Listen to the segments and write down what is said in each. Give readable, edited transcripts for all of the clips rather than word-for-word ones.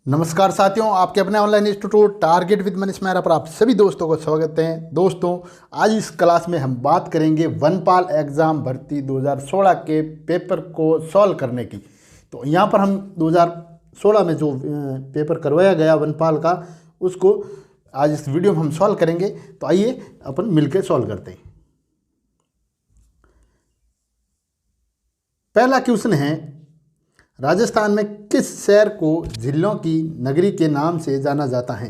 नमस्कार साथियों, आपके अपने online institute target with Manish Mehra पर आप सभी दोस्तों को स्वागत है। दोस्तों, आज इस क्लास में हम बात करेंगे वनपाल एग्ज़ाम भर्ती 2016 के पेपर को सॉल्व करने की। तो यहाँ पर हम 2016 में जो पेपर करवाया गया वनपाल का, उसको आज इस वीडियो में हम सॉल्व करेंगे। तो आइए अपन मिलकर सॉल्व करते हैं। पहला क्वेश्चन है, राजस्थान में किस शहर को झीलों की नगरी के नाम से जाना जाता है।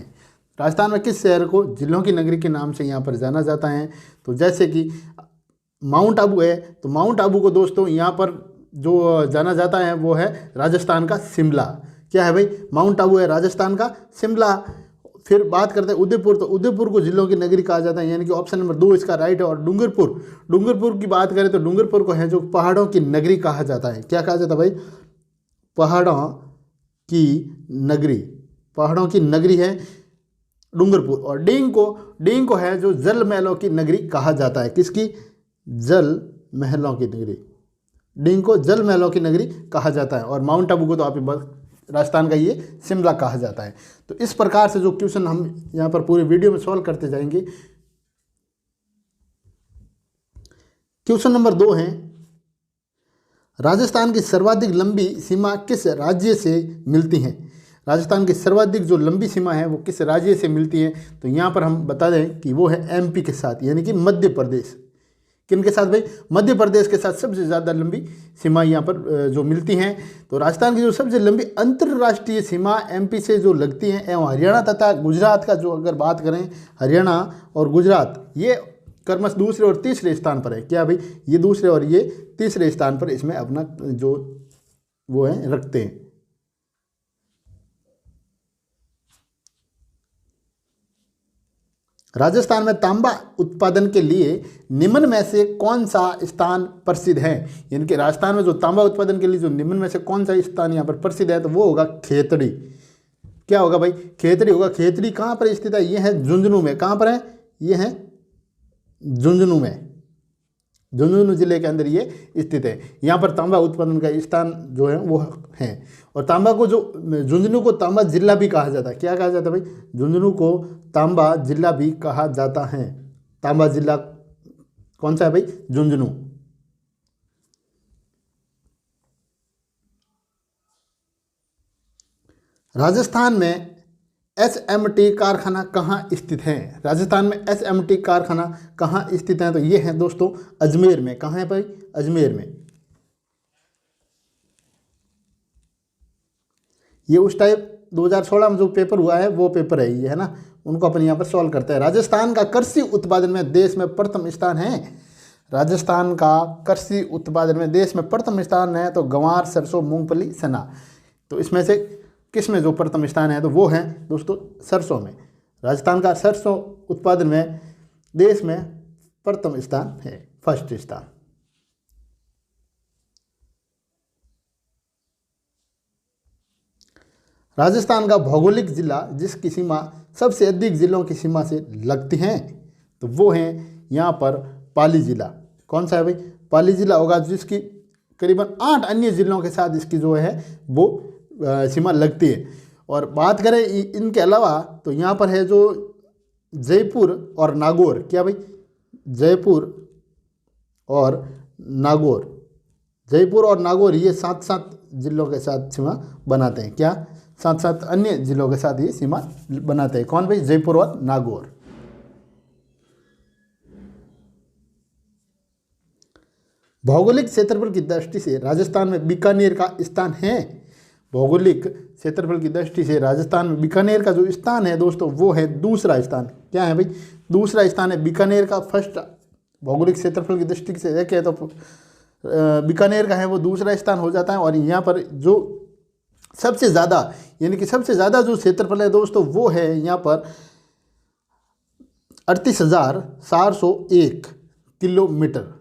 राजस्थान में किस शहर को झीलों की नगरी के नाम से यहाँ पर जाना जाता है। तो जैसे कि माउंट आबू है, तो माउंट आबू को दोस्तों यहाँ पर जो जाना जाता है वो है राजस्थान का शिमला। क्या है भाई, माउंट आबू है राजस्थान का शिमला। फिर बात करते हैं उदयपुर, तो उदयपुर को जिलों की नगरी कहा जाता है, यानी कि ऑप्शन नंबर 2 इसका राइट है। और डूंगरपुर की बात करें तो डूंगरपुर को है जो पहाड़ों की नगरी कहा जाता है। क्या कहा जाता है भाई, पहाड़ों की नगरी, पहाड़ों की नगरी है डूंगरपुर। और डींग को है जो जल महलों की नगरी कहा जाता है। किसकी, जल महलों की नगरी। डींग को जल महलों की नगरी कहा जाता है। और माउंट आबू को तो आप राजस्थान का ये शिमला कहा जाता है। तो इस प्रकार से जो क्वेश्चन हम यहाँ पर पूरे वीडियो में सॉल्व करते जाएंगे। क्वेश्चन नंबर 2 है, राजस्थान की सर्वाधिक लंबी सीमा किस राज्य से मिलती है। राजस्थान की सर्वाधिक जो लंबी सीमा है वो किस राज्य से मिलती है। तो यहाँ पर हम बता दें कि वो है एमपी के साथ, यानी कि मध्य प्रदेश। किन के साथ भाई, मध्य प्रदेश के साथ सबसे ज़्यादा लंबी सीमा यहाँ पर जो मिलती हैं। तो राजस्थान की जो सबसे लंबी अंतर्राष्ट्रीय सीमा एमपी से जो लगती हैं, एवं हरियाणा तथा गुजरात का जो अगर बात करें, हरियाणा और गुजरात ये क्रमश दूसरे और तीसरे स्थान पर है। क्या भाई, ये दूसरे और ये तीसरे स्थान पर इसमें अपना जो वो है रखते हैं। राजस्थान में तांबा उत्पादन के लिए निम्न में से कौन सा स्थान प्रसिद्ध है। यानी कि राजस्थान में जो तांबा उत्पादन के लिए जो निम्न में से कौन सा स्थान यहाँ पर प्रसिद्ध है, तो वो होगा खेतड़ी। क्या होगा भाई, खेतड़ी होगा। खेतड़ी कहाँ पर स्थित है, ये है झुंझुनू में। कहाँ पर है, ये है झुंझुनू में, झुंझुनू जिले के अंदर ये स्थित है। यहाँ पर तांबा उत्पादन का स्थान जो है वो है। और तांबा को जो झुंझुनू को तांबा जिला भी कहा जाता है। क्या कहा जाता है भाई, झुंझुनू को तांबा जिला भी कहा जाता है। तांबा जिला कौन सा है भाई, झुंझुनू। राजस्थान में एसएमटी कारखाना कहाँ स्थित है। राजस्थान में एसएमटी कारखाना कहाँ स्थित है, तो ये है दोस्तों अजमेर में। कहाँ है भाई, अजमेर में। ये उस टाइप 2016 में जो पेपर हुआ है वो पेपर है ये, है ना, उनको अपन यहाँ पर सॉल्व करते हैं। राजस्थान का कृषि उत्पादन में देश में प्रथम स्थान है। राजस्थान का कृषि उत्पादन में देश में प्रथम स्थान है, तो गंवार, सरसों, मूंगफली, चना। तो इसमें से किस में जो प्रथम स्थान है, तो वो है दोस्तों सरसों में। राजस्थान का सरसों उत्पादन में देश में प्रथम स्थान है, फर्स्ट स्थान। राजस्थान का भौगोलिक जिला जिसकी सीमा सबसे अधिक जिलों की सीमा से लगती हैं, तो वो है यहाँ पर पाली जिला। कौन सा है भाई, पाली जिला होगा, जिसकी करीबन 8 अन्य जिलों के साथ इसकी जो है वो सीमा लगती है। और बात करें इनके अलावा, तो यहाँ पर है जो जयपुर और नागौर। क्या भाई, जयपुर और नागौर, जयपुर और नागौर ये 7-7 जिलों के साथ सीमा बनाते हैं। क्या, 7-7 अन्य जिलों के साथ ये सीमा बनाते हैं। कौन भाई, जयपुर और नागौर। भौगोलिक क्षेत्रफल की दृष्टि से राजस्थान में बीकानेर का स्थान है। भौगोलिक क्षेत्रफल की दृष्टि से राजस्थान में बीकानेर का जो स्थान है दोस्तों वो है दूसरा स्थान। क्या है भाई, दूसरा स्थान है बीकानेर का। फर्स्ट भौगोलिक क्षेत्रफल की दृष्टि से देखें तो बीकानेर का है वो दूसरा स्थान हो जाता है। और यहाँ पर जो सबसे ज़्यादा, यानी कि सबसे ज़्यादा जो क्षेत्रफल है दोस्तों वो है यहाँ पर 38,401 किलोमीटर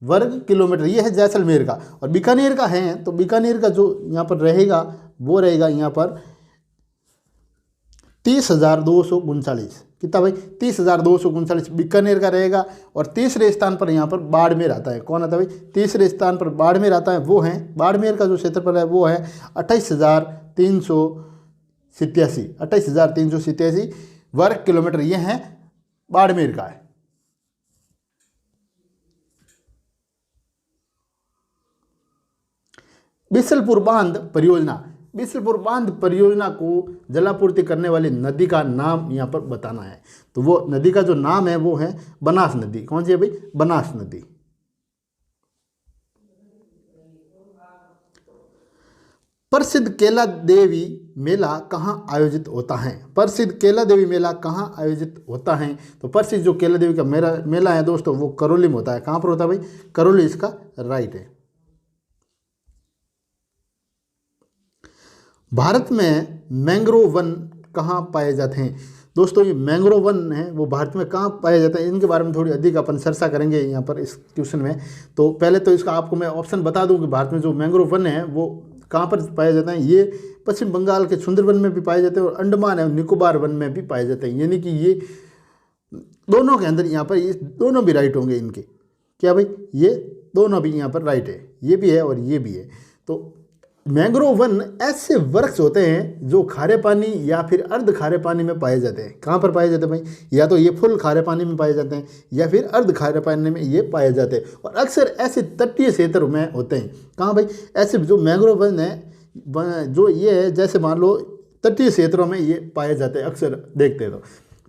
वर्ग किलोमीटर। ये है जैसलमेर का। और बीकानेर का है, तो बीकानेर का जो यहाँ पर रहेगा वो रहेगा यहाँ पर 30,239। कितना भाई, 30,239 बीकानेर का रहेगा। और तीसरे स्थान पर यहाँ पर बाड़मेर आता है। कौन आता है भाई, तीसरे स्थान पर बाड़मेर आता है। वो है बाड़मेर का जो क्षेत्रफल है वो है 28,300 28,387 वर्ग किलोमीटर ये है बाड़मेर का है। बिसलपुर बांध परियोजना को जलापूर्ति करने वाली नदी का नाम यहाँ पर बताना है। तो वो नदी का जो नाम है वो है बनास नदी। कौन सी है भाई? बनास नदी। प्रसिद्ध केला देवी मेला कहाँ आयोजित होता है? प्रसिद्ध केला देवी मेला कहाँ आयोजित होता है? तो प्रसिद्ध जो केला देवी का मेला है दोस्तों वो करौली में होता है। कहाँ पर होता है भाई? करौली इसका राइट है। भारत में मैंग्रोव वन कहाँ पाए जाते हैं? दोस्तों ये मैंग्रोव वन है वो भारत में कहाँ पाए जाते हैं, इनके बारे में थोड़ी अधिक अपन चर्चा करेंगे यहाँ पर इस क्वेश्चन में। तो पहले तो इसका आपको मैं ऑप्शन बता दूं कि भारत में जो मैंग्रोव वन है वो कहाँ पर पाए जाते हैं। ये पश्चिम बंगाल के सुंदरवन में भी पाए जाते हैं और अंडमान एवं निकोबार वन में भी पाए जाते हैं। यानी कि ये दोनों के अंदर यहाँ पर ये दोनों भी राइट होंगे इनके। क्या भाई? ये दोनों भी यहाँ पर राइट है, ये भी है और ये भी है। तो मैंग्रोव वन ऐसे वृक्ष होते हैं जो खारे पानी या फिर अर्ध खारे पानी में पाए जाते हैं। कहाँ पर पाए जाते हैं भाई? या तो ये फुल खारे पानी में पाए जाते हैं या फिर अर्ध खारे पानी में ये पाए जाते हैं और अक्सर ऐसे तटीय क्षेत्र में होते हैं। कहाँ भाई? ऐसे जो मैंग्रोव वन है जो ये है, जैसे मान लो तटीय क्षेत्रों में ये पाए जाते हैं, अक्सर देखते हैं।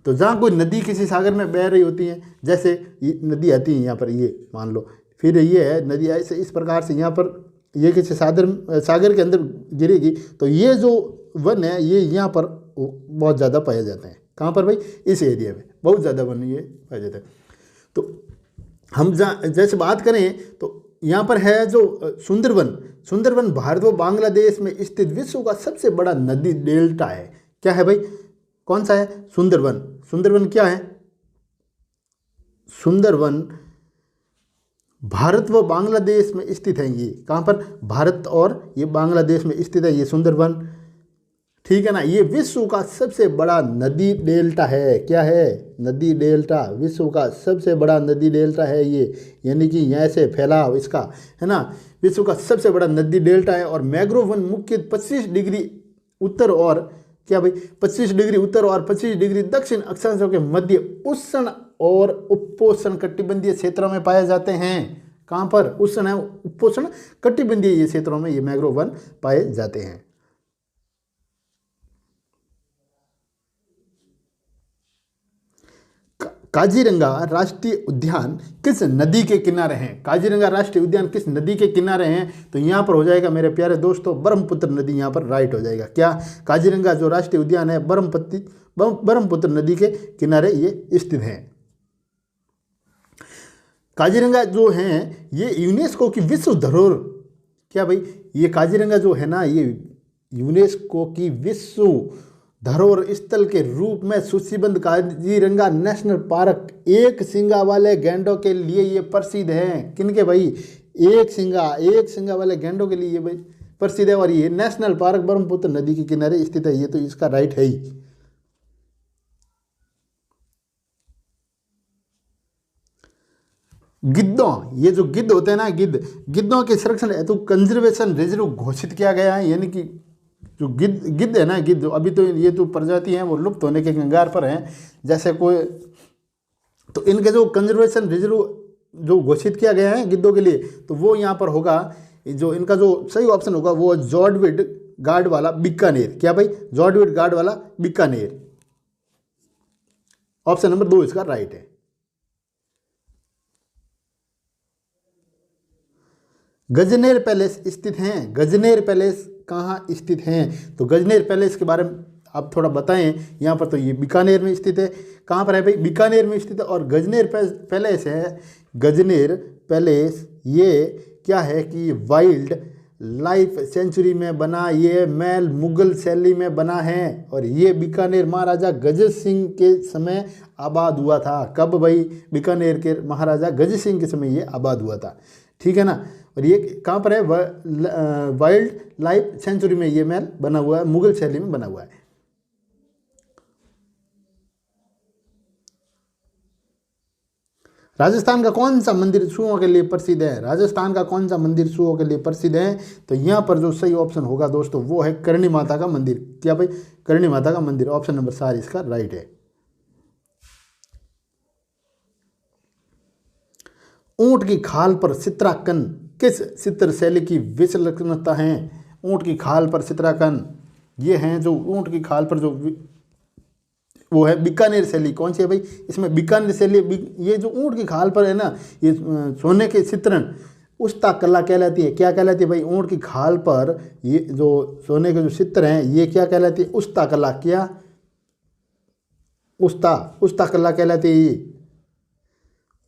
तो जहाँ कोई नदी किसी सागर में बह रही होती है, जैसे ये नदी आती है यहाँ पर, ये मान लो, फिर ये है नदी ऐसे इस प्रकार से यहाँ पर ये किसी सागर के अंदर गिरेगी, तो ये जो वन है ये यहाँ पर बहुत ज़्यादा पाए जाते हैं। कहाँ पर भाई? इस एरिया में बहुत ज़्यादा वन ये पाए जाते हैं। तो हम जैसे बात करें तो यहाँ पर है जो सुंदरवन भारत व बांग्लादेश में स्थित विश्व का सबसे बड़ा नदी डेल्टा है। क्या है भाई? कौन सा है? सुंदरवन क्या है? सुंदरवन भारत व बांग्लादेश में स्थित है। ये कहाँ पर? भारत और ये बांग्लादेश में स्थित है ये सुंदरवन। ठीक है ना? ये विश्व का सबसे बड़ा नदी डेल्टा है। क्या है? नदी डेल्टा, विश्व का सबसे बड़ा नदी डेल्टा है ये। यानी कि यहाँ से फैलाव इसका है ना, विश्व का सबसे बड़ा नदी डेल्टा है। और मैंग्रोव वन मुख्य 25 डिग्री उत्तर और क्या भाई 25 डिग्री उत्तर और 25 डिग्री दक्षिण अक्षांशों के मध्य उष्ण और उपोष्ण कटिबंधीय क्षेत्रों में पाए जाते हैं। कहाँ पर? उष्ण है उपोष्ण कटिबंधीय ये क्षेत्रों में ये मैंग्रोव वन पाए जाते हैं। काजीरंगा राष्ट्रीय उद्यान किस नदी के किनारे हैं? काजीरंगा राष्ट्रीय उद्यान किस नदी के किनारे हैं? तो यहाँ पर हो जाएगा मेरे प्यारे दोस्तों ब्रह्मपुत्र नदी यहाँ पर राइट हो जाएगा। क्या? काजीरंगा जो राष्ट्रीय उद्यान है ब्रह्मपुत्र नदी के किनारे ये स्थित है। काजीरंगा जो है ये यूनेस्को की विश्व धरोहर, क्या भाई? ये काजीरंगा जो है ना ये यूनेस्को की विश्व धरोहर स्थल के रूप में सूचीबद्ध काजीरंगा नेशनल पार्क एक सिंगा वाले गैंडों के लिए ये प्रसिद्ध है। किनके भाई? एक सिंगा वाले गैंडों के लिए ये भाई प्रसिद्ध है और ये नेशनल पार्क ब्रह्मपुत्र नदी के किनारे स्थित है। ये तो इसका राइट है ही। गिद्धों, ये जो गिद्ध होते हैं ना गिद्धों के संरक्षण हेतु कंजर्वेशन रिजर्व घोषित किया गया है। यानी कि जो गिद्ध है ना गिद्ध, अभी तो ये जो प्रजाति हैं वो लुप्त होने के कगार पर हैं। जैसे कोई तो इनके जो कंजर्वेशन रिजर्व जो घोषित किया गया है गिद्धों के लिए, तो वो यहाँ पर होगा जो इनका जो सही ऑप्शन होगा वो जॉर्डविड गार्ड वाला बीकानेर। क्या भाई? जॉर्डविड गार्ड वाला बीकानेर। ऑप्शन नंबर 2 इसका राइट है। गजनेर पैलेस स्थित हैं। गजनेर पैलेस कहाँ स्थित हैं? तो गजनेर पैलेस के बारे में आप थोड़ा बताएं। यहाँ पर तो ये बीकानेर में स्थित है। कहाँ पर है भाई? बीकानेर में स्थित है। और गजनेर पैलेस है, गजनेर पैलेस ये क्या है कि वाइल्ड लाइफ सेंचुरी में बना ये महल मुगल शैली में बना है। और ये बीकानेर महाराजा गज सिंह के समय आबाद हुआ था। कब भाई? बीकानेर के महाराजा गज सिंह के समय ये आबाद हुआ था। ठीक है ना? और ये कहाँ पर है? वाइल्ड लाइफ सेंचुरी में ये महल बना हुआ है, मुगल शैली में बना हुआ है। राजस्थान का कौन सा मंदिर शुओं के लिए प्रसिद्ध है? राजस्थान का कौन सा मंदिर शुओं के लिए प्रसिद्ध है? तो यहाँ पर जो सही ऑप्शन होगा दोस्तों वो है करणी माता का मंदिर। क्या भाई? करणी माता का मंदिर, ऑप्शन नंबर 4 इसका राइट है। ऊंट की खाल पर चित्रांकन किस चित्र शैली की विलक्षणता है? ऊंट की खाल पर चित्रांकन, ये हैं जो ऊंट की खाल पर जो वो है बीकानेर शैली। कौन सी है भाई? इसमें बीकानेर शैली। ये जो ऊंट की खाल पर है ना, ये सोने के चित्रण, उस्ता कला कहलाती है। क्या कहलाती है भाई? ऊंट की खाल पर ये जो सोने के जो चित्र हैं ये क्या कहलाती है? उस्ता कला। क्या? उस्ता कला कहलाती है। ये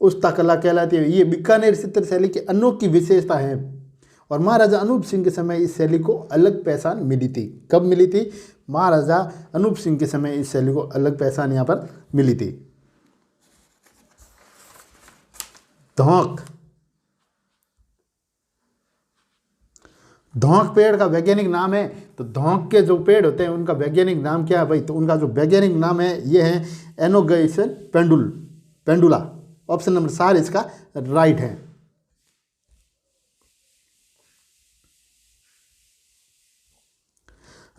उस्ता कला कहलाती है। ये बीकानेर चित्र शैली की अनोखी विशेषता है और महाराजा अनूप सिंह के समय इस शैली को अलग पहचान मिली थी। कब मिली थी? महाराजा अनूप सिंह के समय इस शैली को अलग पहचान यहाँ पर मिली थी। धौंक, धौंक पेड़ का वैज्ञानिक नाम है। तो धौंक के जो पेड़ होते हैं उनका वैज्ञानिक नाम क्या है भाई? तो उनका जो वैज्ञानिक नाम है ये है एनोगैसन पेंडुला। ऑप्शन नंबर 4 इसका राइट है।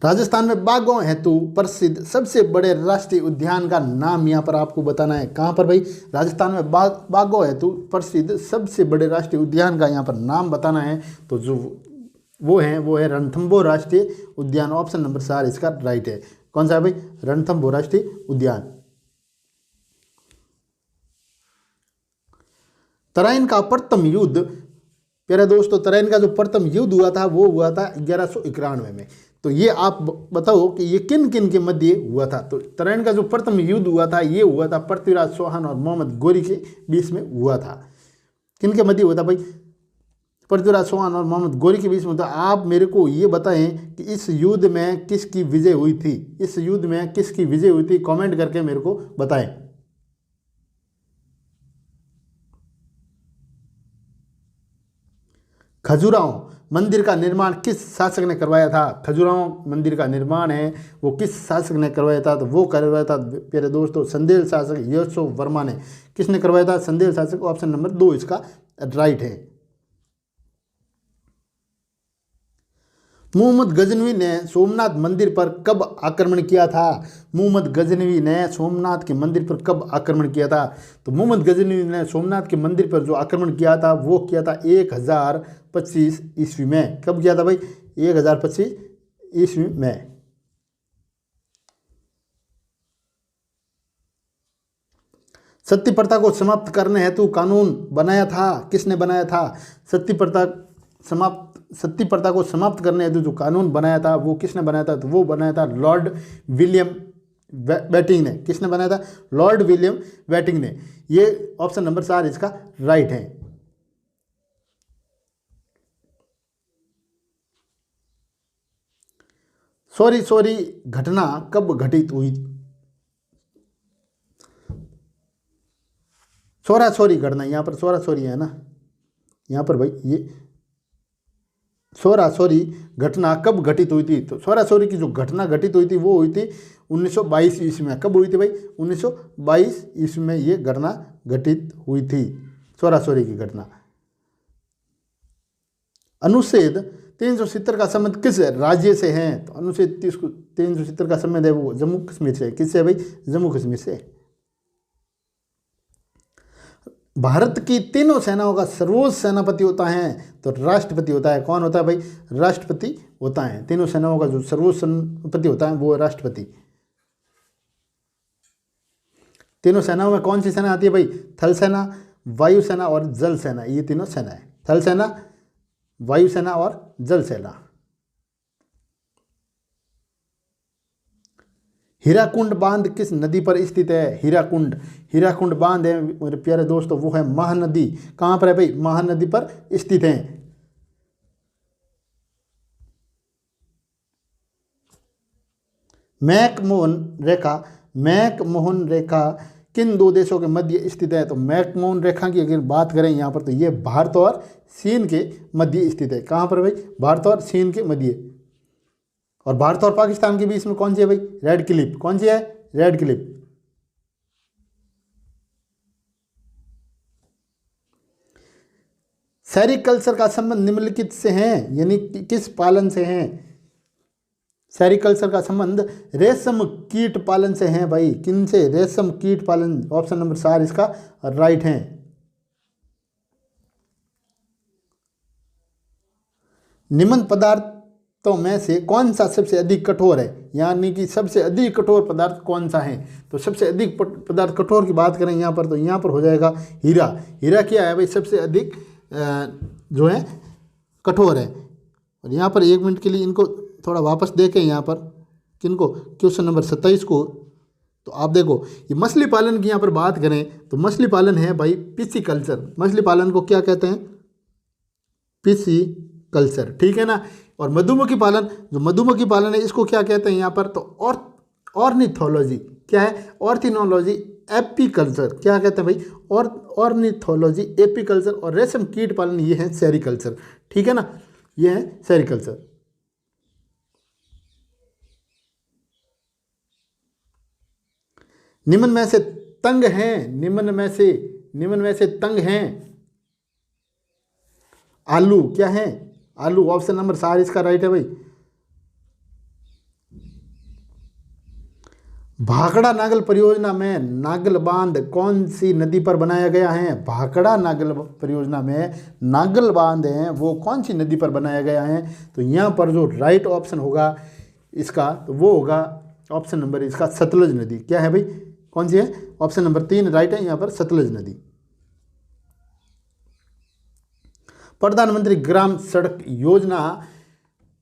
राजस्थान में बाघों हेतु प्रसिद्ध सबसे बड़े राष्ट्रीय उद्यान का नाम यहाँ पर आपको बताना है। कहाँ पर भाई? राजस्थान में बाघों हेतु प्रसिद्ध सबसे बड़े राष्ट्रीय उद्यान का यहाँ पर नाम बताना है। तो जो वो है रणथंभौर राष्ट्रीय उद्यान। ऑप्शन नंबर 4 इसका राइट है। कौन सा है भाई? रणथंभौर राष्ट्रीय उद्यान। तराइन का प्रथम युद्ध, प्यारे दोस्तों, तराइन का जो प्रथम युद्ध हुआ था वो हुआ था 1191 में। तो ये आप बताओ कि ये किन किन के मध्य हुआ था? तो तराइन का जो प्रथम युद्ध हुआ था ये हुआ था पृथ्वीराज चौहान और मोहम्मद गोरी के बीच में हुआ था। किन के मध्य हुआ था भाई? पृथ्वीराज चौहान और मोहम्मद गोरी के बीच में था। आप मेरे को ये बताएं कि इस युद्ध में किसकी विजय हुई थी? इस युद्ध में किसकी विजय हुई थी? कमेंट करके मेरे को बताएं। खजुराहो मंदिर का निर्माण किस शासक ने करवाया था? खजुराहो मंदिर का निर्माण है वो किस शासक ने करवाया था? तो वो करवाया था प्यारे दोस्तों संदेल शासक यशो वर्मा ने। किसने करवाया था? संदेल शासक। ऑप्शन नंबर 2 इसका राइट है। मुहम्मद गजनवी ने सोमनाथ मंदिर पर कब आक्रमण किया था? मुहम्मद गजनवी ने सोमनाथ के मंदिर पर कब आक्रमण किया था? तो मुहम्मद गजनवी ने सोमनाथ के मंदिर पर जो आक्रमण किया था वो किया था 1025 ईस्वी में। कब किया था भाई? 1025 ईस्वी में। सती प्रथा को समाप्त करने हेतु कानून बनाया था। किसने बनाया था? सती प्रथा को समाप्त करने हेतु जो कानून बनाया था वो किसने बनाया था? तो वो बनाया था लॉर्ड विलियम बेटिंग ने। किसने बनाया था? लॉर्ड विलियम बेटिंग ने। ये ऑप्शन नंबर 4 इसका राइट है। सॉरी घटना कब घटित हुई? सोरा घटना, यहाँ पर सोरा है ना, यहाँ पर भाई ये सोरा घटना कब घटित हुई थी? तो सोरा की जो घटना घटित हुई थी वो हुई थी 1922 ईस्वी में। कब हुई थी भाई? 1922 ईस्वी में ये घटना घटित हुई थी, सोरा की घटना। अनुच्छेद 370 का संबंध किस राज्य से है? तो अनुच्छेद 370 का संबंध है वो जम्मू कश्मीर से। किससे है भाई? जम्मू कश्मीर से। भारत की तीनों सेनाओं का सर्वोच्च सेनापति होता है तो राष्ट्रपति होता है। कौन होता है भाई? राष्ट्रपति होता है। तीनों सेनाओं का जो सर्वोच्च सेनापति होता है वो है राष्ट्रपति। तीनों सेनाओं में कौन सी सेना आती है भाई? थल सेना, वायुसेना और जल सेना। ये तीनों सेना है, थल सेना, वायुसेना और जल सेना। हीराकुंड बांध किस नदी पर स्थित है? हीराकुंड बांध है मेरे प्यारे दोस्तों वो है महानदी। कहाँ पर है भाई? महानदी पर स्थित है। मैकमोहन रेखा किन दो देशों के मध्य स्थित है? तो मैकमोहन रेखा की अगर बात करें यहाँ पर तो ये भारत और चीन के मध्य स्थित है। कहाँ पर भाई? भारत और चीन के मध्य। और भारत और पाकिस्तान के बीच में कौन सी है भाई? Red Cliff. कौन सी है? Red Cliff. सेरिकल्चर का संबंध निम्नलिखित से है, यानी किस पालन से है? सेरिकल्चर का संबंध रेशम कीट पालन से है भाई। किन से? रेशम कीट पालन। ऑप्शन नंबर 4 इसका राइट है। निम्न पदार्थों में से कौन सा सबसे अधिक कठोर है, यानी कि सबसे अधिक कठोर पदार्थ कौन सा है? तो सबसे अधिक पदार्थ कठोर की बात करें यहाँ पर, तो यहाँ पर हो जाएगा हीरा। हीरा क्या है भाई? सबसे अधिक जो है कठोर है। और यहाँ पर 1 मिनट के लिए इनको थोड़ा वापस देखें, यहाँ पर किनको, क्वेश्चन नंबर 27 को। तो आप देखो, ये मछली पालन की यहाँ पर बात करें तो मछली पालन है भाई पिसीकल्चर। मछली पालन को क्या कहते हैं? पिसीकल्चर, ठीक है ना। और मधुमक्खी पालन, जो मधुमक्खी पालन है इसको क्या कहते हैं यहाँ पर? तो ऑर्निथोलॉजी। क्या है? ऑर्थिनोलॉजी, एपीकल्चर। क्या कहते हैं भाई? Ornithology, apiculture. और रेशम कीट पालन ये है सेरिकल्चर, ठीक है ना, ये है सेरिकल्चर। निम्न में से तंग हैं, निम्न में से तंग हैं आलू। क्या है? आलू। ऑप्शन नंबर 4 इसका राइट है भाई। भाखड़ा नागल परियोजना में नागल बांध कौन सी नदी पर बनाया गया है? भाखड़ा नागल परियोजना में नागल बांध है वो कौन सी नदी पर बनाया गया है? तो यहाँ पर जो राइट ऑप्शन होगा इसका, तो वो होगा ऑप्शन नंबर इसका सतलुज नदी। क्या है भाई? कौन सी है? ऑप्शन नंबर 3 राइट है यहाँ पर, सतलुज नदी। प्रधानमंत्री ग्राम सड़क योजना,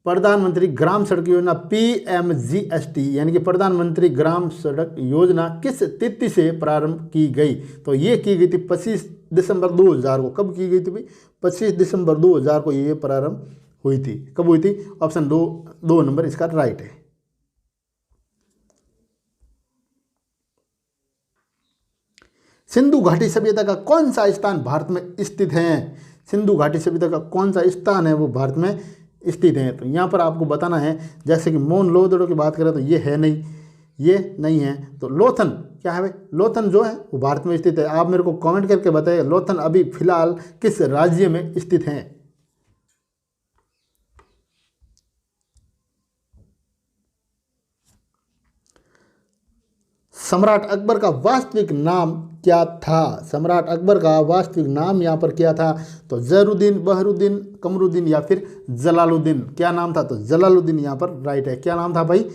प्रधानमंत्री ग्राम सड़क योजना PMGST यानी कि प्रधानमंत्री ग्राम सड़क योजना किस तिथि से प्रारंभ की गई? तो ये की गई थी 25 दिसंबर 2000 को। कब की गई थी भाई? 25 दिसंबर 2000 को ये प्रारंभ हुई थी। कब हुई थी? ऑप्शन 2 नंबर इसका राइट है। सिंधु घाटी सभ्यता का कौन सा स्थान भारत में स्थित है? सिंधु घाटी सभ्यता का कौन सा स्थान है वो भारत में स्थित है? तो यहाँ पर आपको बताना है, जैसे कि मोहनजोदड़ो की बात करें तो ये है नहीं, ये नहीं है। तो लोथन, क्या है भाई? लोथन जो है वो भारत में स्थित है। आप मेरे को कमेंट करके बताइए लोथन अभी फिलहाल किस राज्य में स्थित है? सम्राट अकबर का वास्तविक नाम क्या था? सम्राट अकबर का वास्तविक नाम यहाँ पर क्या था? तो जहरूद्दीन, बहरुद्दीन, कमरुद्दीन या फिर जलालुद्दीन। क्या नाम था? तो जलालुद्दीन यहाँ पर राइट है। क्या नाम था भाई?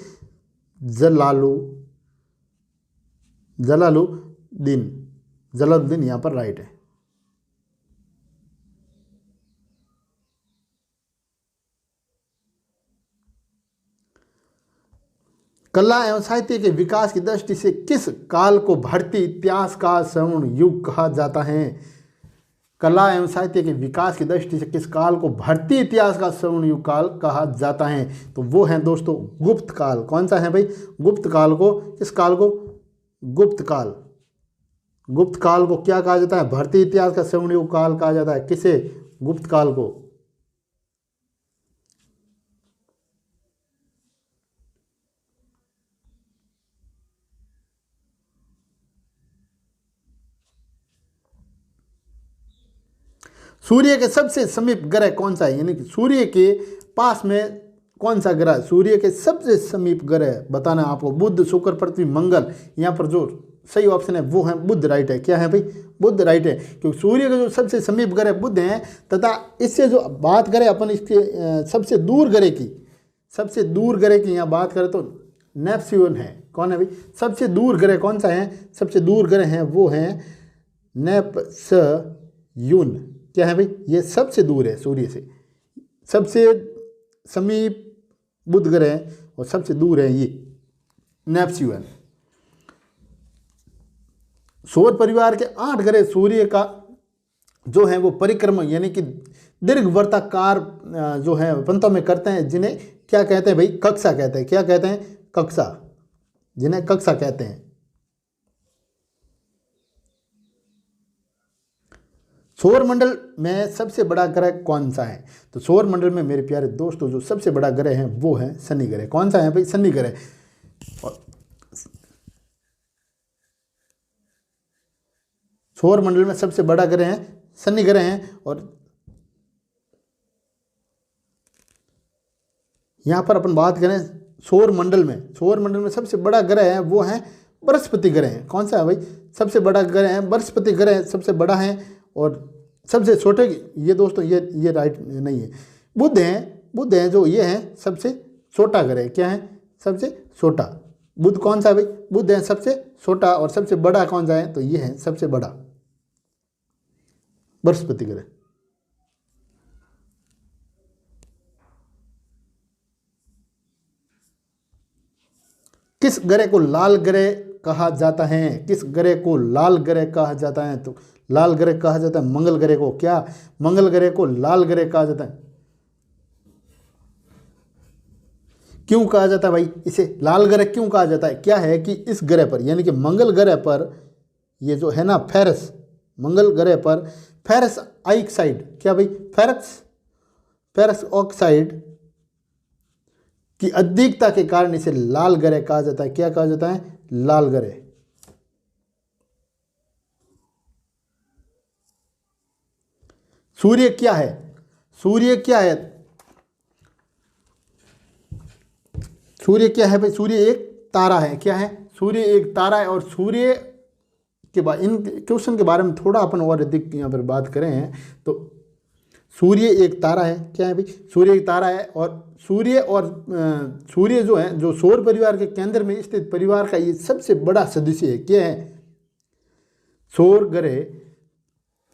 जलालुद्दीन यहाँ पर राइट है। कला एवं साहित्य के विकास की दृष्टि से किस काल को भारतीय इतिहास का स्वर्ण युग कहा जाता है? कला एवं साहित्य के विकास की दृष्टि से किस काल को भारतीय इतिहास का स्वर्ण युग काल कहा जाता है? तो वो है दोस्तों गुप्त काल। कौन सा है भाई? गुप्त काल को। किस काल को? गुप्त काल। गुप्त काल को क्या कहा जाता है? भारतीय इतिहास का स्वर्ण युग काल कहा जाता है। किसे? गुप्त काल को। सूर्य के सबसे समीप ग्रह कौन सा है? यानी कि सूर्य के पास में कौन सा ग्रह? सूर्य के सबसे समीप ग्रह बताना है आपको। बुध, शुक्र, पृथ्वी, मंगल। यहाँ पर जो सही ऑप्शन है वो है बुध राइट है। क्या है भाई? बुध राइट है, क्योंकि सूर्य के जो सबसे समीप ग्रह बुध हैं, तथा इससे जो बात करें अपन इसके सबसे दूर ग्रह की, सबसे दूर ग्रह की यहाँ बात करें तो नेपच्यून है। कौन है भाई? सबसे दूर ग्रह कौन सा है? सबसे दूर ग्रह हैं वो हैं नेपच्यून। क्या है भाई? ये सबसे दूर है सूर्य से, सबसे समीप बुध ग्रह है और सबसे दूर है ये नेपच्यून। सौर परिवार के 8 ग्रह सूर्य का जो है वो परिक्रमण यानी कि दीर्घवृत्ताकार जो है पंतों में करते हैं, जिन्हें क्या कहते हैं भाई? कक्षा कहते हैं। क्या कहते हैं? कक्षा, जिन्हें कक्षा कहते हैं। सौर मंडल में सबसे बड़ा ग्रह कौन सा है? तो सौर मंडल में मेरे प्यारे दोस्तों जो सबसे बड़ा ग्रह है वो है शनि ग्रह। कौन सा है भाई? शनि ग्रह। और सौर मंडल में सबसे बड़ा ग्रह है शनि ग्रह है। और यहाँ पर अपन बात करें सौर मंडल में सबसे बड़ा ग्रह है वो है बृहस्पति ग्रह। कौन सा है भाई? सबसे बड़ा ग्रह है बृहस्पति ग्रह, सबसे बड़ा है। और सबसे छोटे, ये दोस्तों ये राइट नहीं है, बुध है जो ये है सबसे छोटा ग्रह। क्या है? सबसे छोटा। बुध कौन सा है भाई? बुध है सबसे छोटा। और सबसे बड़ा कौन सा है? तो ये है सबसे बड़ा, बृहस्पति ग्रह। किस ग्रह को लाल ग्रह कहा जाता है? किस ग्रह को लाल ग्रह कहा जाता है? तो लाल ग्रह कहा जाता है मंगल ग्रह को। क्या? मंगल ग्रह को लाल ग्रह कहा जाता है। क्यों कहा जाता है भाई इसे लाल ग्रह? क्यों कहा जाता है? क्या है कि इस ग्रह पर यानी कि मंगल ग्रह पर ये जो है ना फेरस, मंगल ग्रह पर फेरस ऑक्साइड, क्या भाई? फेरस ऑक्साइड की अधिकता के कारण इसे लाल ग्रह कहा जाता है। क्या कहा जाता है? लाल ग्रह। सूर्य क्या है? सूर्य क्या है? सूर्य क्या है भाई? सूर्य एक तारा है। क्या है? सूर्य एक तारा है। और सूर्य के बाद इन क्वेश्चन के बारे में थोड़ा अपन और अधिक यहाँ पर बात करें तो सूर्य एक तारा है। क्या है भाई? सूर्य एक तारा है। और सूर्य जो है, जो सौर परिवार के केंद्र में स्थित परिवार का ये सबसे बड़ा सदस्य है। क्या है? सौर ग्रह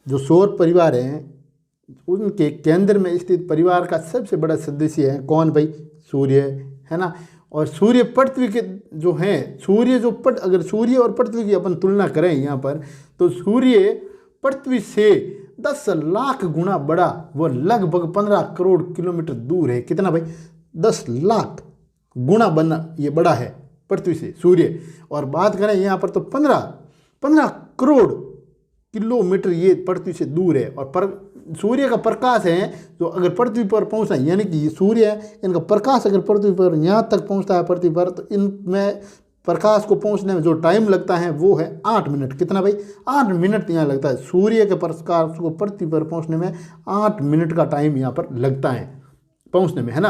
जो सौर परिवार है उनके केंद्र में स्थित परिवार का सबसे बड़ा सदस्य है। कौन भाई? सूर्य, है ना। और सूर्य पृथ्वी के जो हैं, अगर सूर्य और पृथ्वी की अपन तुलना करें यहाँ पर, तो सूर्य पृथ्वी से 10 लाख गुना बड़ा, वो लगभग 15 करोड़ किलोमीटर दूर है। कितना भाई? 10 लाख गुना ये बड़ा है पृथ्वी से सूर्य। और बात करें यहाँ पर तो 15 करोड़ किलोमीटर ये पृथ्वी से दूर है। और सूर्य का प्रकाश है जो अगर पृथ्वी पर पहुंचना है, यानी कि ये सूर्य है, इनका प्रकाश अगर पृथ्वी पर यहाँ तक पहुंचता है पृथ्वी पर, तो इनमें प्रकाश को पहुंचने में जो टाइम लगता है वो है 8 मिनट। कितना भाई? 8 मिनट यहाँ लगता है। सूर्य के प्रकाश को पृथ्वी पर पहुंचने में 8 मिनट का टाइम यहाँ पर लगता है पहुंचने में, है ना।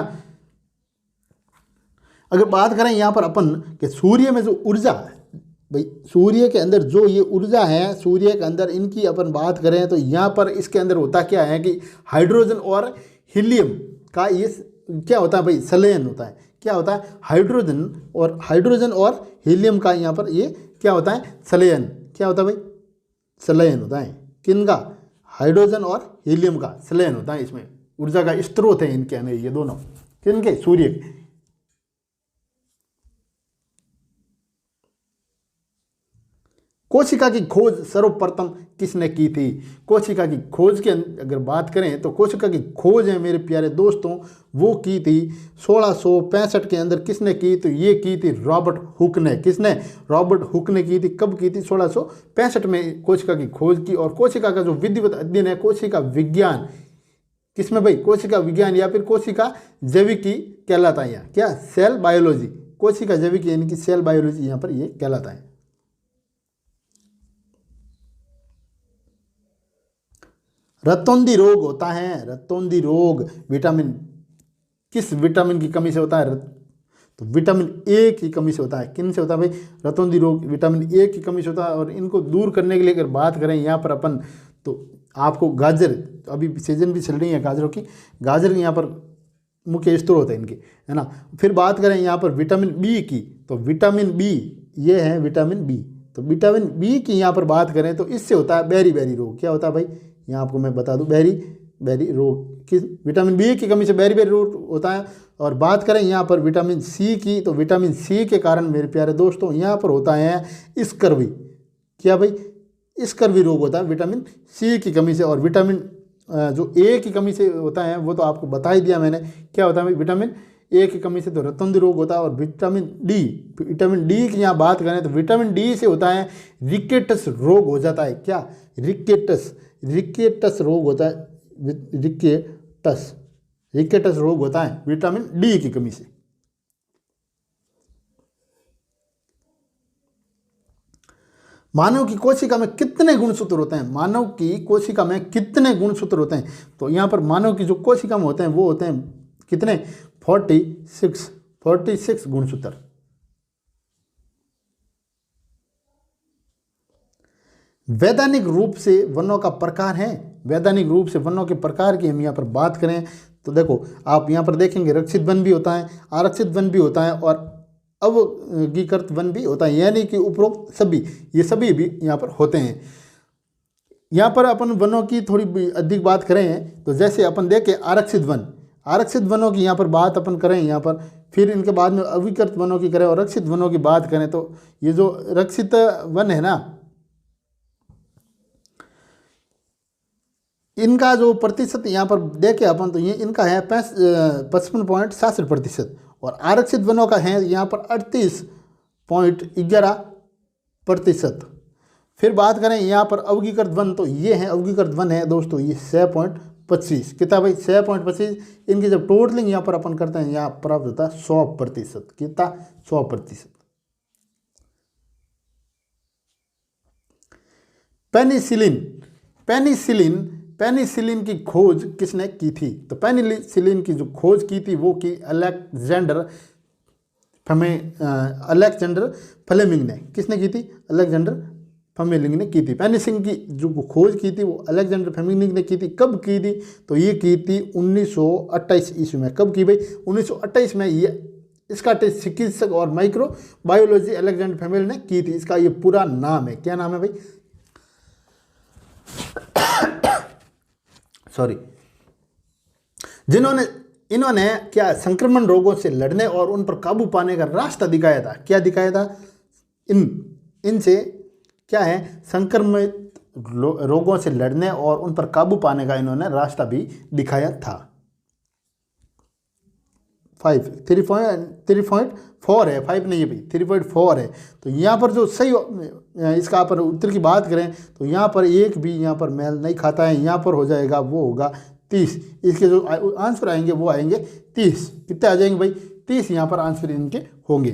अगर बात करें यहाँ पर अपन कि सूर्य में जो ऊर्जा है भाई, सूर्य के अंदर जो ये ऊर्जा है, सूर्य के अंदर इनकी अपन बात करें तो यहाँ पर इसके अंदर होता क्या है कि हाइड्रोजन और हीलियम का ये क्या होता है भाई? संलयन होता है। क्या होता है? हाइड्रोजन और हीलियम का यहाँ पर ये क्या होता है? संलयन। क्या होता है भाई? संलयन होता है। किनका? हाइड्रोजन और हीलियम का संलयन होता है। इसमें ऊर्जा का स्रोत है इनके अंदर, ये दोनों किनके? सूर्य के। कोशिका की खोज सर्वप्रथम किसने की थी? कोशिका की खोज की अगर बात करें तो कोशिका की खोज है मेरे प्यारे दोस्तों वो की थी 1665 के अंदर। किसने की? तो ये की थी रॉबर्ट हुक ने। किसने? रॉबर्ट हुक ने की थी। कब की थी? 1665 में कोशिका की खोज की। और कोशिका का जो विधिवत अध्ययन है, कोशिका विज्ञान, किसमें भाई? कोशिका विज्ञान या फिर कोशिका जैविकी कहलाता है। यहाँ क्या? Cell biology. कोशिका जैविकी यानी कि सेल बायोलॉजी यहाँ पर ये कहलाता है। रतौंधी रोग होता है, रतौंधी रोग किस विटामिन की कमी से होता है? तो विटामिन ए की कमी से होता है। किन से होता है भाई? रतौंधी रोग विटामिन ए की कमी से होता है। और इनको दूर करने के लिए अगर बात करें यहाँ पर अपन, तो आपको गाजर, अभी सीजन भी चल रही है गाजरों की, गाजर यहाँ पर मुख्य स्रोत है इनके, है ना। फिर बात करें यहाँ पर विटामिन बी की, तो विटामिन बी ये है विटामिन बी। तो विटामिन बी की यहाँ पर बात करें तो इससे होता है बेरी रोग। क्या होता है भाई? यहाँ आपको मैं बता दूं, बेरी रोग किस विटामिन बी की कमी से बेरी रोग होता है। और बात करें यहाँ पर विटामिन सी की, तो विटामिन सी के कारण मेरे प्यारे दोस्तों यहाँ पर होता है स्कर्वी। क्या भाई? स्कर्वी रोग होता है विटामिन सी की कमी से। और विटामिन जो ए की कमी से होता है वो तो आपको बता ही दिया मैंने। क्या होता है भाई? विटामिन ए की कमी से तो रतौंधी रोग होता है। और विटामिन डी की यहाँ बात करें तो विटामिन डी से होता है रिकेटस रोग हो जाता है। क्या? रिकेटस रोग होता है। रिकेटस रोग होता है विटामिन डी की कमी से। मानव की कोशिका में कितने गुणसूत्र होते हैं? मानव की कोशिका में कितने गुणसूत्र होते हैं? तो यहाँ पर मानव की जो कोशिका में होते हैं वो होते हैं कितने? 46 गुणसूत्र। वैधानिक रूप से वनों का प्रकार है। वैधानिक रूप से वनों के प्रकार की हम यहाँ पर बात करें तो देखो आप यहाँ पर देखेंगे रक्षित वन भी होता है, आरक्षित वन भी होता है और अवर्गीकृत वन भी होता है, यानी कि उपरोक्त सभी ये सभी भी यहाँ पर होते हैं। यहाँ पर अपन वनों की थोड़ी अधिक बात करें तो जैसे अपन देखें आरक्षित वनों की यहाँ पर बात अपन करें यहाँ पर, फिर इनके बाद में अविकृत वनों की करें और रक्षित वनों की बात करें तो ये जो रक्षित वन है ना, इनका जो प्रतिशत यहाँ पर देखें अपन तो ये इनका है 55.66% और आरक्षित वनों का है यहाँ पर 38.11%। फिर बात करें यहाँ पर अवर्गीकृत वन तो ये है अवर्गीकृत वन है दोस्तों ये 6.25 कितना भाई 6.25। इनकी जब टोटलिंग यहाँ पर अपन करते हैं यहाँ प्राप्त होता है 100%, कितना 100%। पेनिसिलिन की खोज किसने की थी? तो पेनिसिलिन की जो खोज की थी वो की अलेक्जेंडर फ्लेमिंग ने। किसने की थी? अलेक्जेंडर फ्लेमिंग ने की थी। पेनिसिलिन की जो खोज की थी वो अलेक्जेंडर फ्लेमिंग ने की थी। कब की थी? तो ये की थी 1928 ईस्वी में। कब की भाई? 1928 में। ये इसका चिकित्सक और माइक्रोबायोलॉजी अलेक्जेंडर फ्लेमिंग ने की थी। इसका ये पूरा नाम है, क्या नाम है भाई? सॉरी, इन्होंने क्या संक्रमण रोगों से लड़ने और उन पर काबू पाने का रास्ता दिखाया था। क्या दिखाया था? इनसे क्या है संक्रमित रोगों से लड़ने और उन पर काबू पाने का इन्होंने रास्ता भी दिखाया था। 3.4 है, 5 नहीं है भाई, 3.4 है। तो यहाँ पर जो सही इसका पर उत्तर की बात करें तो यहाँ पर एक भी यहाँ पर मेल नहीं खाता है। यहाँ पर हो जाएगा वो होगा 30। इसके जो आंसर आएंगे वो आएंगे 30। कितने आ जाएंगे भाई? 30 यहाँ पर आंसर इनके होंगे।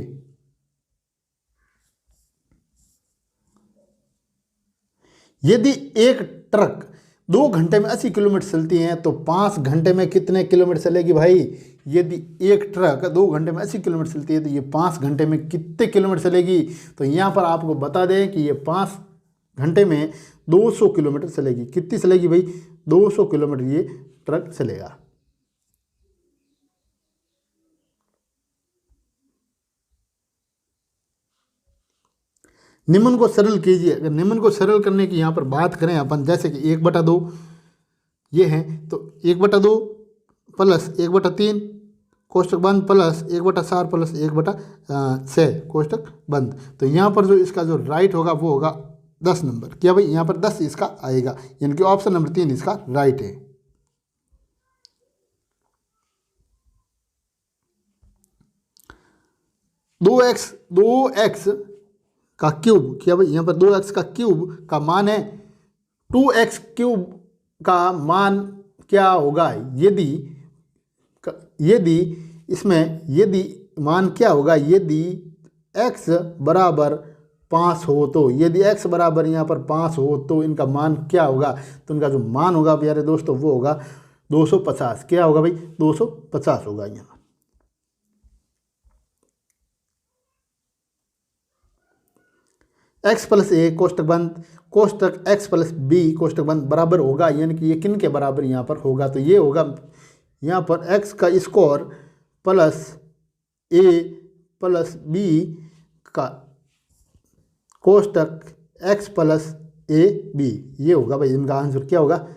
यदि एक ट्रक 2 घंटे में 80 किलोमीटर चलती है तो 5 घंटे में कितने किलोमीटर चलेगी भाई? यदि एक ट्रक 2 घंटे में 80 किलोमीटर चलती है तो ये 5 घंटे में कितने किलोमीटर चलेगी? तो यहाँ पर आपको बता दें कि ये 5 घंटे में 200 किलोमीटर चलेगी। कितनी चलेगी भाई? 200 किलोमीटर ये ट्रक चलेगा। निम्न को सरल कीजिए। अगर निम्न को सरल करने की यहाँ पर बात करें अपन, जैसे कि 1/2 ये है तो 1/2 प्लस 1/3 कोष्टक बंद प्लस 1/4 प्लस 1/6 कोष्टक बंद। तो यहाँ पर जो इसका जो राइट होगा वो होगा 10 नंबर। क्या भाई? यहाँ पर 10 इसका आएगा, यानी कि ऑप्शन नंबर 3 इसका राइट है। दो एक्स का क्यूब, क्या भाई? यहाँ पर 2x का क्यूब का मान है 2x क्यूब का मान क्या होगा? यदि मान क्या होगा? यदि x बराबर 5 हो तो, यदि x बराबर यहाँ पर 5 हो तो इनका मान क्या होगा? तो इनका जो मान होगा प्यारे दोस्तों वो होगा 250। क्या होगा भाई? 250 होगा यहाँ। x प्लस ए कोष्टक बंद कोष्टक x प्लस बी कोष्टक बंद बराबर होगा, यानी कि ये किन के बराबर यहाँ पर होगा? तो ये होगा यहाँ पर x का स्क्वायर प्लस ए प्लस बी का कोष्टक x प्लस ए बी। ये होगा भाई इनका आंसर। क्या होगा?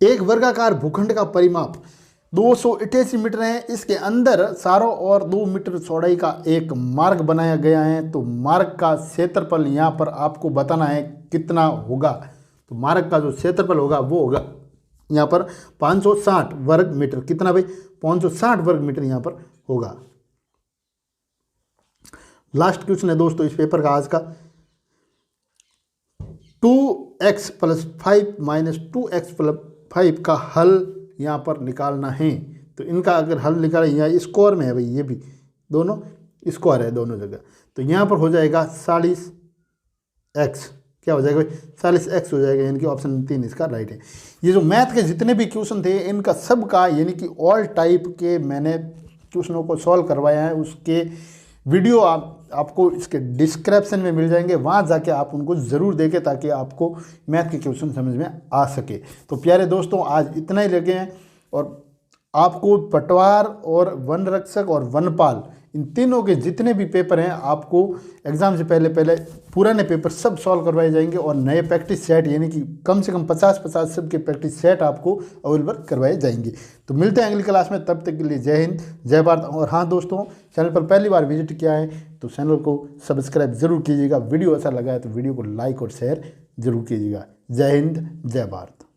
एक वर्गाकार भूखंड का परिमाप 288 मीटर है। इसके अंदर चारों ओर 2 मीटर चौड़ाई का एक मार्ग बनाया गया है। तो मार्ग का क्षेत्रफल यहाँ पर आपको बताना है कितना होगा। तो मार्ग का जो क्षेत्रफल होगा वो होगा यहाँ पर 560 वर्ग मीटर। कितना भाई? 560 वर्ग मीटर यहाँ पर होगा। लास्ट क्वेश्चन है दोस्तों इस पेपर का आज का। 2x plus 5 minus 2x plus 5 का हल यहाँ पर निकालना है। तो इनका अगर हल निकालें, यहाँ स्क्वायर में है भाई, ये भी दोनों स्क्वायर है दोनों जगह। तो यहाँ पर हो जाएगा 40 एक्स क्या हो जाएगा भाई, 40x हो जाएगा, यानी कि ऑप्शन 3 इसका राइट है। ये जो मैथ के जितने भी क्वेश्चन थे इनका सबका यानी कि ऑल टाइप के मैंने क्वेश्चनों को सॉल्व करवाया है, उसके वीडियो आपको इसके डिस्क्रिप्शन में मिल जाएंगे, वहाँ जाके आप उनको ज़रूर देखें ताकि आपको मैथ के क्वेश्चन समझ में आ सके। तो प्यारे दोस्तों आज इतना ही लगे हैं, और आपको पटवार और वन रक्षक और वनपाल इन तीनों के जितने भी पेपर हैं आपको एग्ज़ाम से पहले पहले पुराने पेपर सब सॉल्व करवाए जाएंगे, और नए प्रैक्टिस सेट यानी कि कम से कम 50-50 सबके प्रैक्टिस सेट आपको अवेलेबल करवाए जाएंगे। तो मिलते हैं अगली क्लास में, तब तक के लिए जय हिंद जय भारत। और हाँ दोस्तों, चैनल पर पहली बार विजिट किया है तो चैनल को सब्सक्राइब जरूर कीजिएगा, वीडियो अच्छा लगा है तो वीडियो को लाइक और शेयर जरूर कीजिएगा। जय हिंद जय भारत।